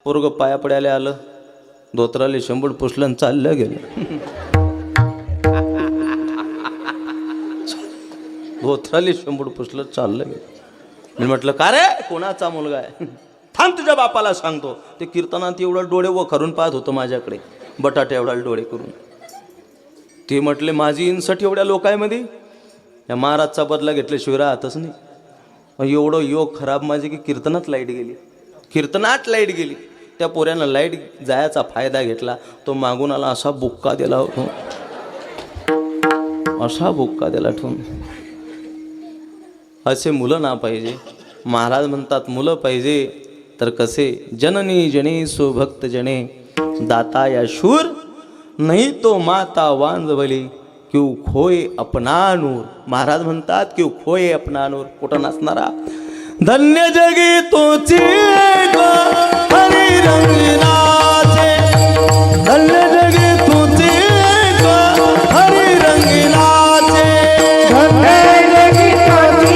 पोरग पाया पडायला आलं, धोत्राले शंभूड पुसलं आणि चाललं गेलं. धोत्राले शंभूड पुसलं चाललं गेलं. मी म्हटलं का रे, कोणाचा मुलगा आहे? थांब तुझ्या बापाला सांगतो. ते कीर्तनात एवढा डोळे व खरून पाहत होतं माझ्याकडे, बटाटे एवढा डोळे करून. ते म्हटले माझी इन्सट एवढ्या लोकांमध्ये, या महाराजचा बदला घेतल्याशिवाय राहतच नाही. एवढं योग खराब माझी की कीर्तनात लाईट गेली. कीर्तनात लाईट गेली. त्या पोऱ्यानं लाईट जायचा फायदा घेतला. तो मागून आला, असा बुक्का दिला होतो, असा बुक्का दिला ठेवून. असे मुलं ना पाहिजे. महाराज म्हणतात मुलं पाहिजे तर कसे, जननी जने सो भक्त जने, दाता या शूर नाही तो माता वांजवली, क्यों खोए अपना नूर. महाराज म्हणतात क्यों खोए अपना नूर. कुठं नसणारा धन्य जगी तोची हरी रंगीनाचे, धन्य जगी तोची हरी रंगीनाचे, धन्य जगी तोची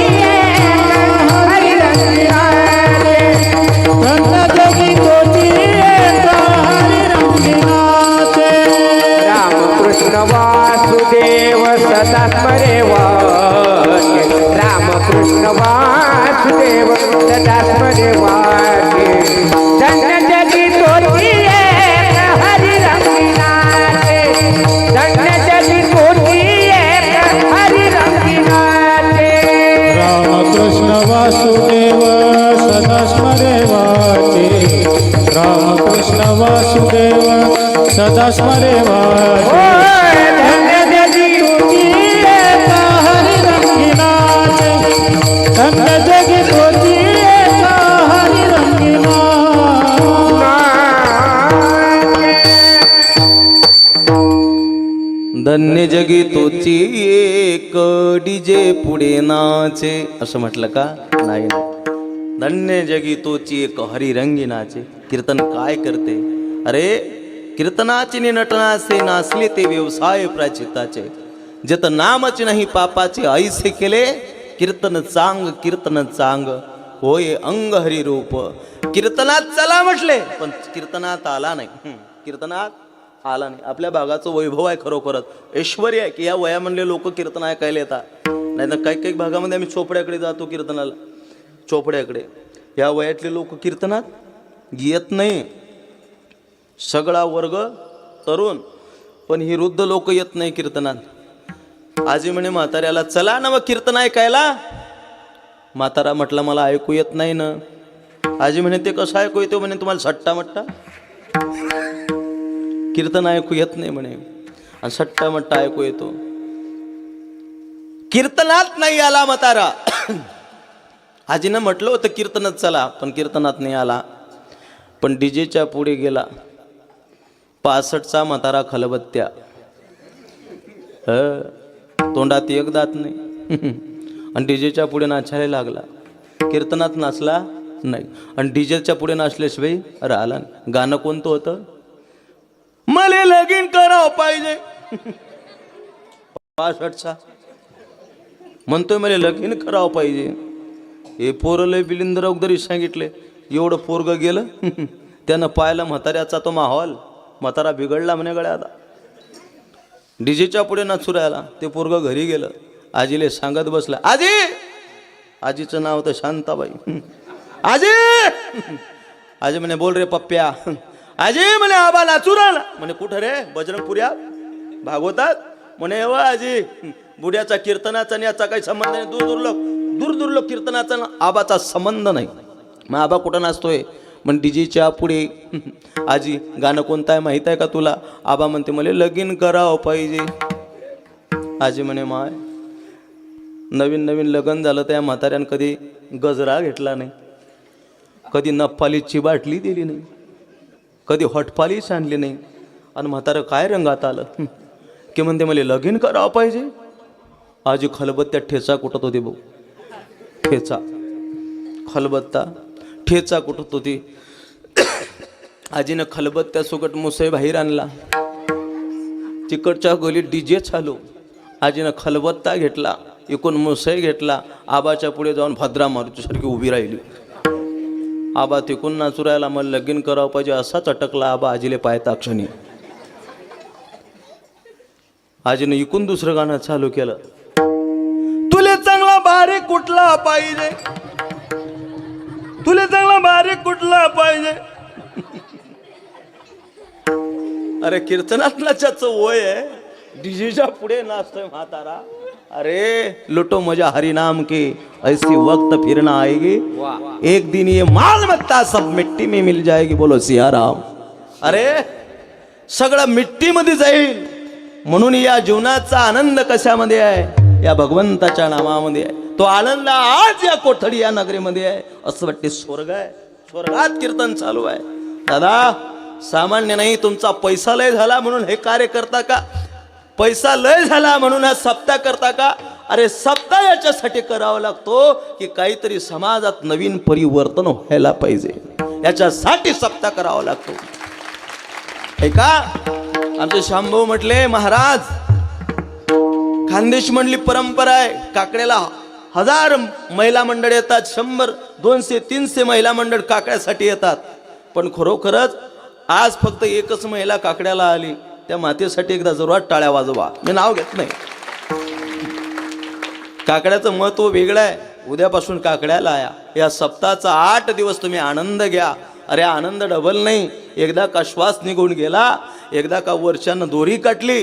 हरी रंगीनाचे, धन्य जगी तोची हरी रंगीनाचे. रामकृष्ण वासुदेव सदा स्मरे वाक्य, रामकृष्ण वासुदेव सदा स्मरे वाक्य. धन्य जगी तोची हरी रंगीनाचे, धन्य जगी तोची हरी रंगीनाचे. रामकृष्ण वासुदेव सदा स्मरे वाचे, रामकृष्ण वासुदेव सदा स्मरे वाचे. धन्य जगी तोची हरी रंगीनाचे, धन्य जगी तोची हरी रंगीनाचे. धन्य जगी तोची एक डीजे पुढे नाचे. असं म्हटलं का? नाही. धन्य जगी तोची एक हरिरंगी नाचे. कीर्तन काय करते? अरे कीर्तनाचे नि नटनाचे, नाचले ते व्यवसाय प्राचिताचे. जत नामच नाही पापाचे, ऐसे केले कीर्तन चांग, कीर्तन चांग होय अंग हरी रूप. कीर्तनात चला म्हटले पण कीर्तनात आला नाही. कीर्तनात आला नाही. आपल्या भागाचं वैभव आहे खरोखरच, ऐश्वर्य आहे की या वया म्हणले लोक कीर्तन ऐकायला येतात. नाही तर काही काही भागामध्ये आम्ही चोपड्याकडे जातो कीर्तनाला, चोपड्याकडे. या वयातले लोक कीर्तनात येत नाही. सगळा वर्ग तरुण, पण ही वृद्ध लोक येत नाही कीर्तनात. आजी म्हणे म्हाताऱ्याला चला ना मग कीर्तन ऐकायला. म्हातारा म्हटला मला ऐकू येत नाही ना. आजी म्हणे ते कसं ऐकू येतो? म्हणे तुम्हाला सट्टा मट्टा, कीर्तन ऐकू येत नाही म्हणे, आणि सट्टा मट्टा ऐकू येतो. कीर्तनात नाही आला म्हातारा. आजीनं म्हटलं होतं कीर्तनात चला, पण कीर्तनात नाही आला. पण डीजेच्या पुढे गेला. 65चा म्हातारा खलबत्त्या, तोंडात एक दात नाही. आणि डीजेच्या पुढे नाचायला लागला. कीर्तनात नाचला नाही, आणि डीजेच्या पुढे नाचल्याशिवाय राहिला नाही. गाणं कोणतं होतं? मले लगीन करावं पाहिजे. 65चा म्हणतोय मला लगीन करावं पाहिजे. हे पोरं लय बिलिंदर अगोदरी सांगितले. एवढं पोरग गेलं. त्यानं पाहिलं म्हाताऱ्याचा तो माहोल. म्हातारा बिघडला म्हणे गळ्या. आता डीजेच्या पुढे नाचू राहिला. ते पोरग घरी गेलं. आजीले सांगत बसला. आजी, आजीचं नाव होतं शांताबाई. आजी, आजी म्हणे बोल रे पप्प्या. आजी म्हणे आबा नाचू राहिला. म्हणे कुठं रे? बजरंगपुऱ्या भागवतात. म्हणे व आजी, बुड्याचा कीर्तनाचा आणि याचा काही संबंध नाही. दूर दूर लोक कीर्तनाचा आबाचा संबंध नाही. मग आबा कुठं नाचतोय? मग डीजेच्या पुढे. आजी गाणं कोणतं आहे माहीत आहे का तुला? आबा म्हणते मला लगीन करावं पाहिजे. आजी म्हणे माय, नवीन नवीन लग्न झालं त्या म्हाताऱ्यानं कधी गजरा घेतला नाही, कधी नप्पालीची बाटली दिली नाही, कधी हॉटपालीच आणली नाही. आणि म्हातारं काय रंगात आलं की म्हणते मला लगीन करावं पाहिजे. आजी खलबत्त्या ठेचा कुटत होती भाऊ. ठेचा, खलबत्ता ठेचा कुटत होती. आजीनं खलबत्त्या सुकट मुसई बाहेर आणला. तिकडच्या गलीत डीजे चालू. आजीनं खलबत्ता घेतला, एकूण मुसई घेतला. आबाच्या पुढे जाऊन भद्रा मारुतीसारखी उभी राहिली. आबा तिकून नाचुरायला मला लगीन करावं पाहिजे असाच अटकला आबा आजीले पाहता क्षणी. आजीने इकून दुसरं गाणं चालू केलं. तुले चांगला बारीक कुठला पाहिजे, तुले चांगला बारीक कुठला पाहिजे. अरे कीर्तनातलाच वय आहे, डीजेच्या पुढे नाचतोय म्हातारा. अरे लुटो मजा हरि नाम के ऐसी वक्त फिर ना आएगी, एक दिन ये माल मत्ता सब मिट्टी में मिल जाएगी. बोलो सियाराम. अरे सगळं मिट्टीमध्ये जाईल, म्हणून या जीवनाचा आनंद कशामध्ये आहे? या भगवंताच्या नामामध्ये आहे. तो आनंद आज या कोठडी या नगरीमध्ये आहे. असं वाटते स्वर्ग आहे, स्वर्गात कीर्तन चालू आहे. दादा सामान्य नाही, तुमचा पैसा लय झाला म्हणून हे कार्य करता का? पैसा लय झाला म्हणून हा सप्ताह करता का? अरे सप्ताह याच्यासाठी करावा लागतो की काहीतरी समाजात नवीन परिवर्तन व्हायला पाहिजे, याच्यासाठी सप्ताह करावा लागतो. हे का आमचे शांभाऊ म्हटले, महाराज खानदेश म्हणली परंपरा आहे, काकड्याला 1000 महिला मंडळ येतात, 100, 200, 300 महिला मंडळ काकड्यासाठी येतात. पण खरोखरच आज फक्त एकच महिला काकड्याला आली. त्या मातेसाठी एकदा जोरात टाळ्या वाजवा. मी नाव घेत नाही. काकड्याचं महत्व वेगळं आहे. उद्यापासून काकड्याला या सप्ताहाचा 8 दिवस तुम्ही आनंद घ्या. अरे आनंद डबल नाही, एकदा का श्वास निघून गेला, एकदा का वरच्यानं दोरी काटली,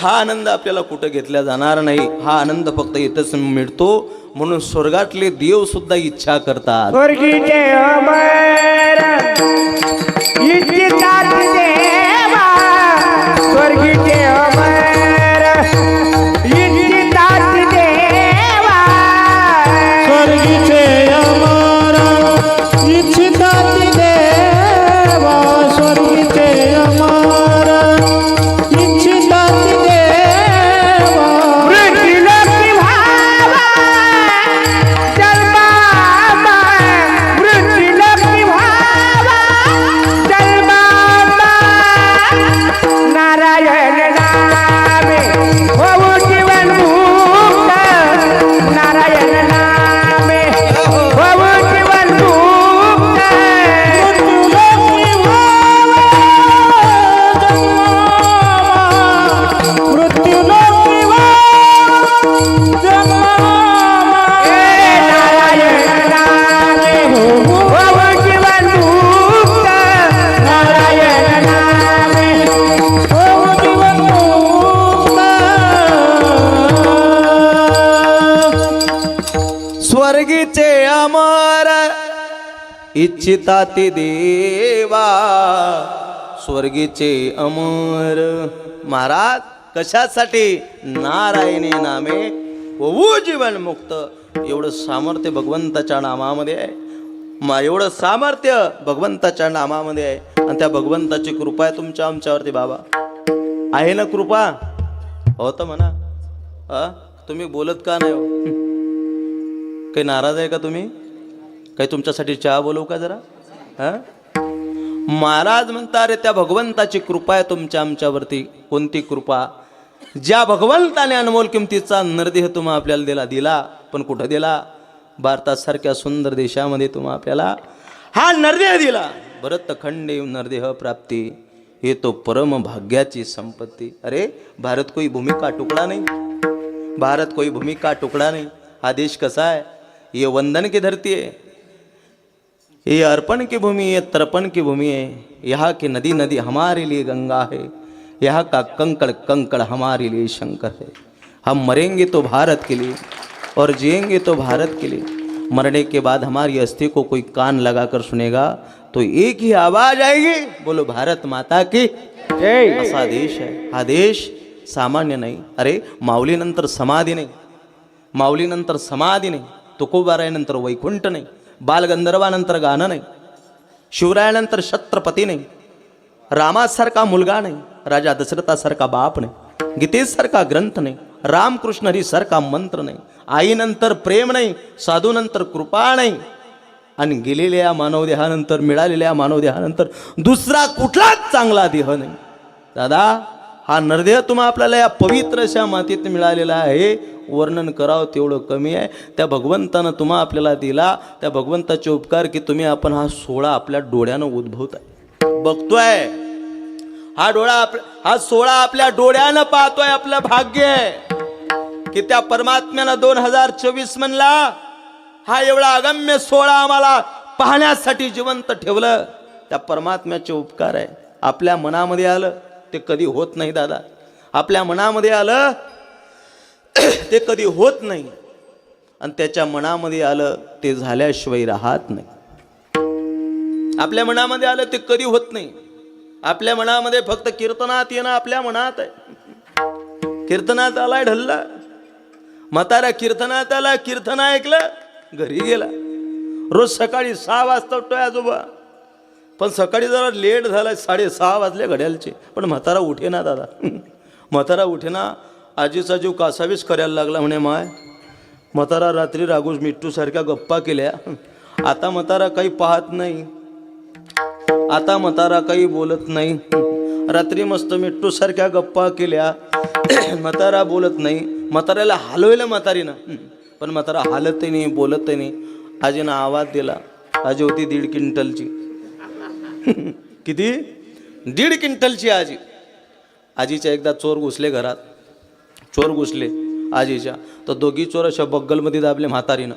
हा आनंद आपल्याला कुठं घेतला जाणार नाही. हा आनंद फक्त इथंच मिळतो. म्हणून स्वर्गातले देव सुद्धा इच्छा करतात. स्वर्गीचे अमर इच्छितात देवा, स्वर्गीचे अमर इच्छितात देवा, स्वर्गीचे अमर इच्छितात देवा, स्वर्गीचे अमर इच्छितात देवा. मृत्युलोकी भावा जन्मामा, मृत्युलोकी भावा जन्मामा, नारायण नामे होऊ जीवन मुक्त, नारायण नामे होऊ जीवन मुक्त. मृत्युलोकी जन्मामा, नारायण नामे होऊ जीवन मुक्त, नारायण नामे होऊ जीवन मुक्त. स्वर्गीचे अमर इच्छिताती देवा, स्वर्गीचे अमर. महाराज कशासाठी? नारायणी नामे होऊ जीवन मुक्त. एवढं सामर्थ्य भगवंताच्या नामामध्ये आहे. एवढं सामर्थ्य भगवंताच्या नामामध्ये आहे. आणि त्या भगवंताची कृपा आहे तुमच्या आमच्यावरती. बाबा आहे ना कृपा? हो तर म्हणा. तुम्ही बोलत का नाही हो? काही नाराज आहे का तुम्ही? काही तुमच्यासाठी चहा बोलवू का जरा? महाराज म्हणता, अरे त्या भगवंताची कृपा आहे तुमच्या आमच्यावरती. कोणती कृपा? ज्या भगवंताने अनमोल किमतीचा नरदेह तुम्हा आपल्याला दिला. पण कुठं दिला? भारतासारख्या सुंदर देशामध्ये तुम्हा आपल्याला हा नरदेह दिला. भरतखंडे नरदेह प्राप्ती, हे तो परम भाग्याची संपत्ती. अरे भारत कोई भूमि का टुकड़ा नहीं, भारत कोई भूमि का टुकड़ा नहीं. हा देश कसा है? ये वंदन की धरती है, ये अर्पण की भूमि, ये तर्पण की भूमि है. यहाँ की नदी नदी हमारे लिए गंगा है, यहाँ का कंकड़ कंकड़ हमारे लिए शंकर है. हम मरेंगे तो भारत के लिए और जिएंगे तो भारत के लिए. मरने के बाद हमारी अस्थि को कोई कान लगाकर सुनेगा तो एक ही आवाज आएगी, बोलो भारत माता की जय. असा देश आहे हा. देश सामान्य नाही. अरे माऊलीनंतर समाधी नाही, माऊलीनंतर समाधी नाही, तुकोबारायनंतर वैकुंठ नाही, बालगंधर्वानंतर गाणं नाही, शिवरायानंतर छत्रपती नाही, रामासारखा मुलगा नाही, राजा दशरथासारखा बाप नाही, गीतेसारखा ग्रंथ नाही, रामकृष्ण हरीसारखा मंत्र नाही, आईनंतर प्रेम नाही, साधूनंतर कृपा नाही, आणि गेलेल्या मानवदेहानंतर मिळालेल्या मानवदेहानंतर दुसरा कुठलाच चांगला देह नाही. दादा हा नरदेह तुम्हा आपल्याला या पवित्र अशा मातीत मिळालेला आहे. वर्णन करावं तेवढं कमी आहे. त्या भगवंतानं तुम्हा आपल्याला दिला. त्या भगवंताचे उपकार की तुम्ही आपण हा सोहळा आपल्या डोळ्यानं उद्भवताय, बघतोय. हा हा सोहळा आपल्या डोळ्यानं पाहतोय. आपलं भाग्य आहे की त्या परमात्म्यानं 2024 म्हणला हा एवढा अगम्य सोहळा आम्हाला पाहण्यासाठी जिवंत ठेवलं. त्या परमात्म्याचे उपकार आहे. आपल्या मनामध्ये आलं ते कधी होत नाही दादा. आपल्या मनामध्ये आलं ते कधी होत नाही. आणि त्याच्या मनामध्ये आलं ते झाल्याशिवाय राहत नाही. आपल्या मनामध्ये आलं ते कधी होत नाही. आपल्या मनामध्ये फक्त कीर्तनात येणं आपल्या मनात आहे. कीर्तनात आलाय ढल्ला, म्हातारा कीर्तनात आला, कीर्तन ऐकलं, घरी गेला. रोज सकाळी 6 वाजता उठतोय आजोबा, पण सकाळी जरा लेट झाला, 6:30 वाजले घड्याळचे, पण म्हातारा उठे ना दादा. म्हातारा उठे ना. आजीचा जीव कासावीस करायला लागला म्हणे. माय म्हातारा रात्री राघोज मिट्टू सारख्या गप्पा केल्या. आता म्हातारा काही पाहत नाही, आता म्हातारा काही बोलत नाही. रात्री मस्त मिट्टू सारख्या गप्पा केल्या, म्हातारा बोलत नाही. म्हाताऱ्याला हलवलं म्हातारीनं, पण म्हातारा हालतही नाही, बोलतही नाही. आजीनं आवाज दिला. आजी होती 1.5 क्विंटलची. किती? 1.5 क्विंटलची आजी. आजीच्या एकदा चोर घुसले घरात. चोर घुसले आजीच्या, तर दोघी चोर अशा बग्गलमध्ये दाबले म्हातारीनं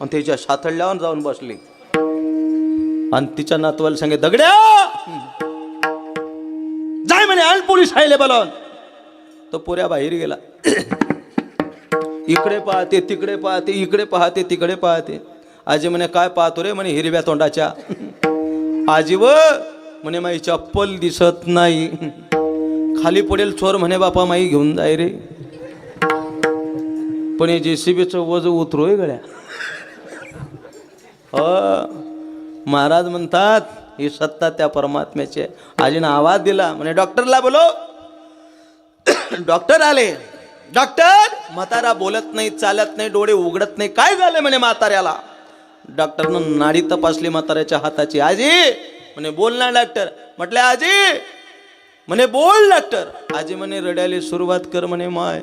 आणि त्याच्या साथडल्यावर जाऊन बसले. आणि तिच्या नातवाला सांगे, दगड्या जाय म्हणे, आण पोलीस आले बोलावून. तो पोऱ्या बाहेर गेला. इकडे पाहते, तिकडे पाहते, इकडे पाहते, तिकडे पाहते. आजी म्हणे, काय पाहतो रे? म्हणे, हिरव्या तोंडाच्या. आजी व म्हणे, माई चप्पल दिसत नाही. खाली पडेल चोर. म्हणे, बापा माई घेऊन जाय रे. पण हे JCBचं वज उतरोय गड्या. महाराज म्हणतात ही सत्ता त्या परमात्म्याची आहे. आजीनं आवाज दिला. म्हणे, डॉक्टरला बोलो. डॉक्टर आले. डॉक्टर. म्हातारा बोलत नाही, चालत नाही, डोळे उघडत नाही. काय झालं म्हणे म्हाताऱ्याला? डॉक्टरनं नाडी तपासली म्हाताऱ्याच्या हाताची. आजी म्हणे, बोल ना डॉक्टर. म्हटले, आजी. म्हणे, बोल डॉक्टर. आजी म्हणे, रडायला सुरुवात कर. म्हणे, माय.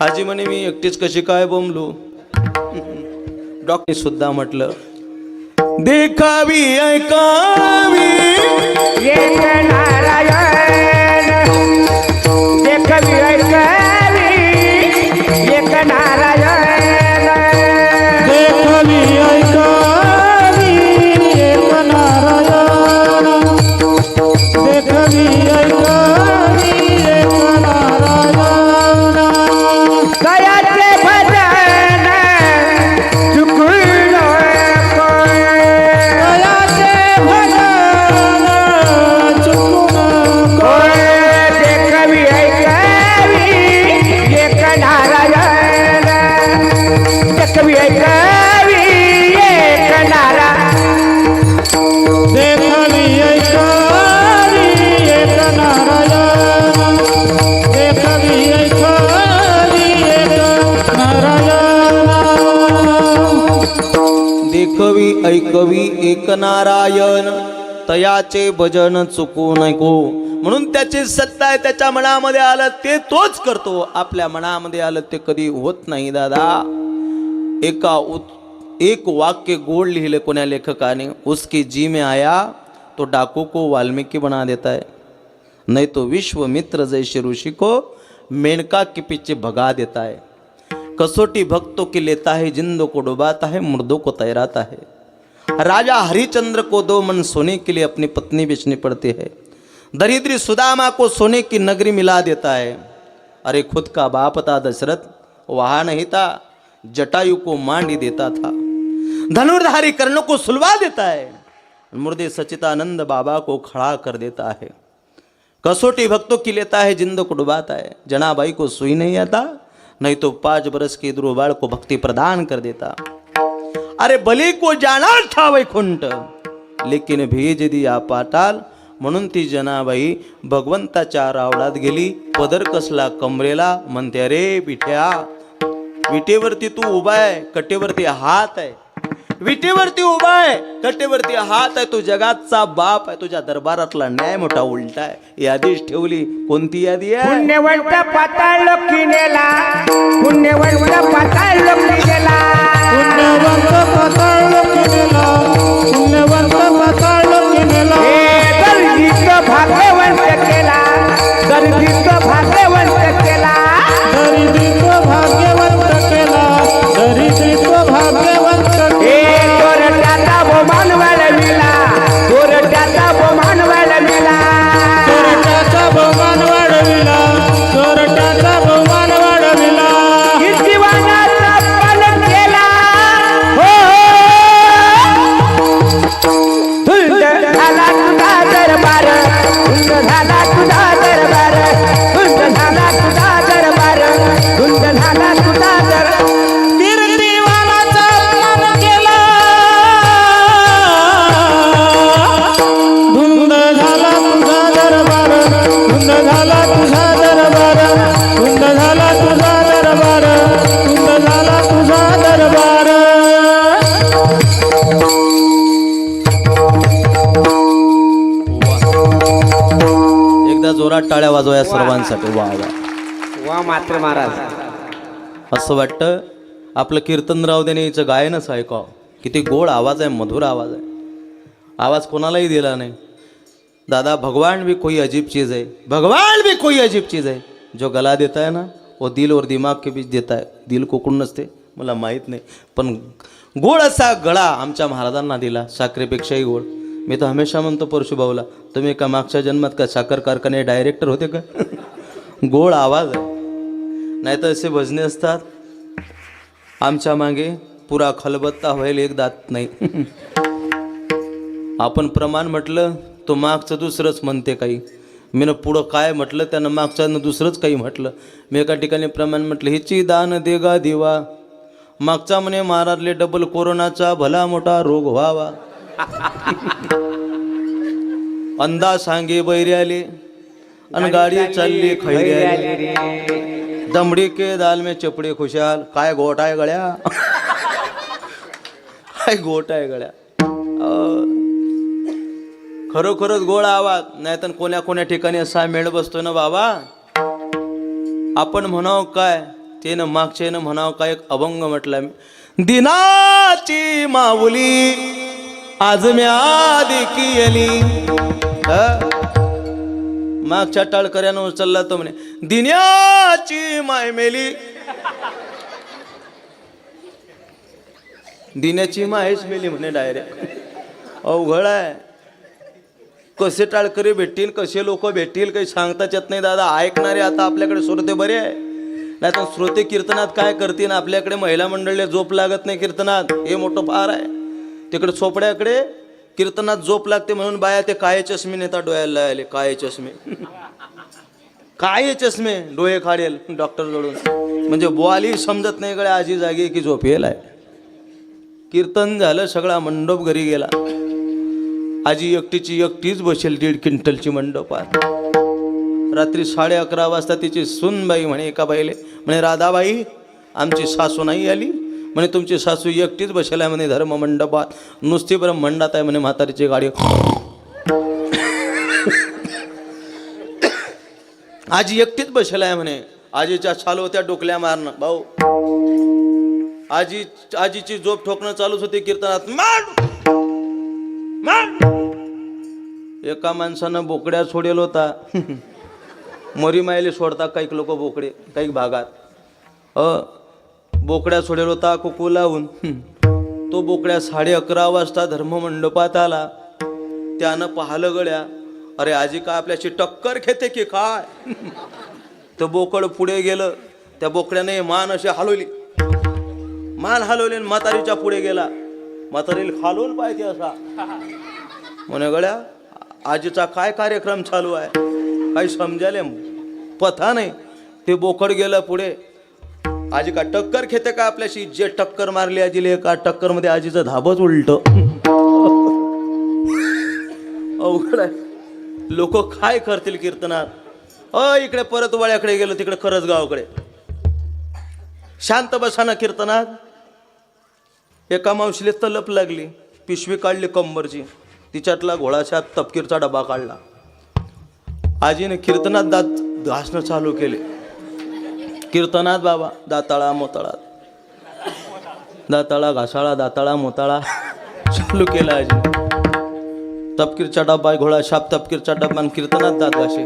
आजी म्हणे, मी एकटीच कशी काय बोंबलू? डॉक्टर सुद्धा म्हटलं, देखावी ऐकावी एक नारायण, देखवी ऐकावी एक नारायण, देखवी ऐकावी एक नारायण, देखवी ऐकावी एक नारायण. गयाचे भजन चुकलो दयाचे भजन चुकून देखवी ऐकावी एक नारायण, देखवी ऐकावी एक नारायण, देखवी ऐकावी एक नारायण, देखवी ऐकावी एक नारायण. देखवी ऐकवी एक नारायण, तयाचे भजन चुकू नको. म्हणून त्याची सत्ता आहे. त्याच्या मनामध्ये आलं ते तोच करतो. आपल्या मनामध्ये आलं ते कधी होत नाही दादा. एक वाक्य गोड लिहिले कोण्या लेखकाने, उसकी जी में आया तो डाकू को वाल्मीकि बना देता है, नहीं तो विश्वमित्र जैसे ऋषि को मेनका के पीछे भगा देता है. कसौटी भक्तों की लेता है, जिंदों को डुबाता है, मुर्दों को तैराता है. राजा हरिचंद्र को 2 मन सोने के लिए अपनी पत्नी बेचनी पड़ती है. दरिद्री सुदामा को सोने की नगरी मिला देता है. अरे खुद का बाप था दशरथ, वहाँ नहीं था, जटायु को मांडी देता था. धनुर्धारी कर्ण को सुलवा देता है, मुर्दे सचितानंद बाबा को खड़ा कर देता है. कसौटी भक्तों की लेता है, जिंदों को डुबाता है. जनाबाई को सुई नहीं आता, नहीं तो 5 बरस के ध्रुवाड़ को भक्ति प्रदान कर देता. अरे बली को जाना था वैकुंठ, लेकिन भेज दिया पाताल. म्हणून ती जनाबाई भगवंताच्या रावडात गेली. पदर कसला कमरेला. म्हणते, अरे विठ्या, विटेवरती तू उभा आहे, कटेवरती हात आहे. विटेवरती उभा आहे, कटेवरती हात आहे, तो जगाचा बाप आहे, तुझ्या दरबारातला न्याय मोठा उलटा आहे. यादीच ठेवली. कोणती यादी आहे? पुण्यवंत पाताळ लोकी नेला, पुण्यवंत पाताळ लोकी नेला, पुण्यवंत पाताळ लोकी नेला, पुण्यवंत पाताळ लोकी नेला. दरिद्र भाग्यवंत केला, दरिद्र भाग्यवंत केला, दरिद्र भाग्यवंत केला, दरिद्र भाग्यवंत केला. चोरट्याचा बहुमान वाढविला, चोरट्याचा बहुमान वाढविला, चोरट्याचा बहुमान वाढविला, चोरट्याचा बहुमान वाढविला. जीवनाचा पालन केला. हो धुंद झाला तुझा दरबार, धुंद झाला तुझा दरबार, धुंद झाला तुझा दरबार, धुंद झाला तुझा दरबार. कीर्तिवानाचा अपमान केला, धुंद झाला तुझा दरबार, धुंद झाला तुझा दरबार, धुंद झाला तुझा दरबार, धुंद झाला तुझा दरबार. एकदा जोरात टाळ्या वाजवा या सर्वांसाठी. वा वा. वा मात्र महाराज. असं वाटतं आपलं कीर्तनराव देणे याचं गायनच ऐकावं. किती गोड आवाज आहे, मधुर आवाज आहे. आवाज कोणालाही दिला नाही. दादा भगवान भी कोई अजीब चीज़ है, भगवान भी कोई अजीब चीज़ है. जो गला देता है ना वो दिल और दिमाग के बीच देता है. दिल कोकण नसते, मला माहीत नाही, पण गोड असा गळा आमच्या महाराजांना दिला, साखरेपेक्षाही गोड. मी तर हमेशा म्हणतो परशुभाऊला, तुम्ही का मागच्या जन्मात का साखर कारखाने डायरेक्टर होते का? गोड आवाज आहे. नाही तर असे भजने असतात, आमच्या मागे पुरा खलबत्ता व्हायला एक दात नाही. आपण प्रमाण म्हटलं तो मागचं दुसरंच म्हणते काही. मीनं पुढं काय म्हटलं त्यानं मागच्यानं दुसरंच काही म्हटलं. मी एका ठिकाणी प्रमाण म्हटलं, हिची दान देगा दिवा, मागचा म्हणे महाराजले डबल कोरोनाचा भला मोठा रोग व्हावा. अंदा सांगे बैर्याले अन गाडी चालली खैर्याले, दमडी के दाल में चपडे खुशाल. काय गोट आहे गळ्या, काय गोट आहे गळ्या. खरोखरच गोड आवाज. नाही तर कोण्या कोण्या ठिकाणी असा मेळ बसतो ना बाबा, आपण म्हणावं काय ते न मागचे न म्हणावं काय. एक अभंग म्हटला मी, दिनाची माऊली आज म्या देखीली. मागच्या टाळकऱ्यानं उचलला तो म्हणे, दिन्याची माय मेली. दिन्याची मायच मेली म्हणे डायरेक्ट. अवघड आहे. कसे टाळकरी भेटतील, कसे लोक भेटतील, काही सांगताच येत नाही दादा. ऐकणारे आता आपल्याकडे श्रोते बरे आहे, नाही तर श्रोते कीर्तनात काय करतील. आपल्याकडे महिला मंडळीला झोप लागत नाही कीर्तनात, हे मोठं फार आहे. तिकडे चोपड्याकडे कीर्तनात झोप लागते म्हणून बाया ते काळे चष्मे नेतात डोळ्याला लायले. काळे चष्मे, काळे चष्मे डोळे काढेल डॉक्टर जोडून, म्हणजे बोआली समजत नाही गळ्या आजी जागी की झोपेल आहे. कीर्तन झालं, सगळा मंडप घरी गेला. आजी एकटीच बसेल 1.5 क्विंटलची मंडपात. रात्री 11:30 वाजता तिची सूनबाई म्हणे एका बाईले, म्हणे राधाबाई आमची सासू नाही आली म्हणे, तुमची सासू एकटीच बसेल आहे म्हणे धर्म मंडपात, नुसती ब्रह्मंडात आहे म्हणे म्हातारीची गाडी. आजी एकटीच बसेल आहे म्हणे. आजीच्या चालू होत्या डोकल्या मारणं. भाऊ आजीची झोप ठोकणं चालूच होती कीर्तनात. एका माणसानं बोकड्या सोडेल होता. मरी मायले सोडता काही लोक बोकडे काही भागात. बोकड्या सोडेल होता कुकू लावून. तो बोकड्या 11:30 वाजता धर्ममंडपात आला. त्यानं पाहिलं गड्या, अरे आजी का आपल्याची टक्कर घेते की काय. तो बोकड पुढे गेलं. त्या बोकड्याने मान अशी हलवली, मान हलवली, म्हातारीच्या पुढे गेला. म्हातारीला खालून पाहिजे असा म्हणे, गड्या आजीचा काय कार्यक्रम चालू आहे काही समजायला पथा नाही. ते बोकड गेलं पुढे. आजी का टक्कर घेते का आपल्याशी. जे टक्कर मारली आजीला, एका टक्कर मध्ये आजीचं धाबच उलट. अवघड आहे. लोक काय करतील कीर्तनात. इकडे परत वळ्याकडे गेलो, तिकडे खरंच गावाकडे शांत बसाना कीर्तनात. एका मावशीला तलप लागली, पिशवी काढली कंबरची, तिच्यातला घोळाच्या तपकीरचा डबा काढला. आजीने कीर्तनात दात घासणं चालू केले. कीर्तनात बाबा दाताळा मोताळा, दाताळा घासाळा, दाताळा मोताळा चालू केला आजी. तपकीरचा डब्बा, घोळा शाप तपकीरचा डब्बा आणि कीर्तनात दात घासे.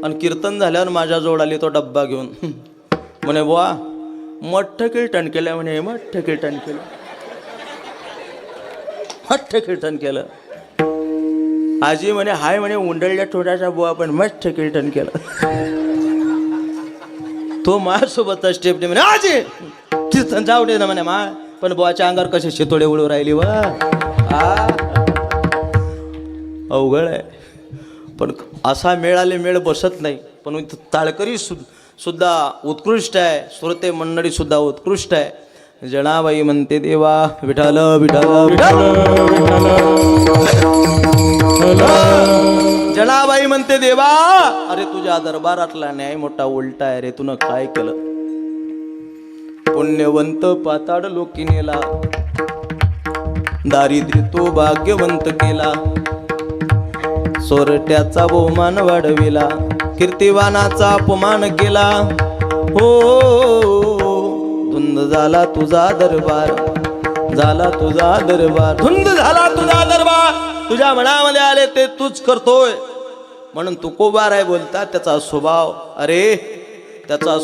आणि कीर्तन झाल्यावर माझ्या जोड आली तो डब्बा घेऊन. म्हणे बुवा मोठं कीर्तन केलं, म्हणे मोठं कीर्तन केलं, मोठं कीर्तन केलं. आजी म्हणे हाय म्हणे उंडळल्या थोड्याचा बुवा पण मस्त कीर्तन केलं. तो माझ्यासोबतचा स्टेपने म्हणे आजी कीर्तन जाऊ दे ना म्हणे मा, पण बुवाच्या अंगावर कसे शितोडे उडू राहिली वा. अवघड आहे. पण असा मेळाले मेळ बसत नाही. पण ताळकरी सुद्धा उत्कृष्ट आहे, श्रोते मंडळी सुद्धा उत्कृष्ट आहे. जनाबाई म्हणते देवा विठाल विठाल विठाल. जनाबाई म्हणते देवा अरे तुझ्या दरबारातला न्याय मोठा उलटा आहे रे, तुनं काय केलं. पुण्यवंत पाताड लोकी नेला, दारिद्र्य तो भाग्यवंत केला. सोरट्याचा बहुमान वाढविला, कीर्तिवानाचा अपमान केला. हो धुंद झाला तुझा दरबार, झाला तुझा दरबार, धुंद झाला तुझा दरबार. तुझ्या मनामध्ये आले ते तूच करतोय म्हणून तुकोबार आहे बोलतात. त्याचा स्वभाव अरे त्याचा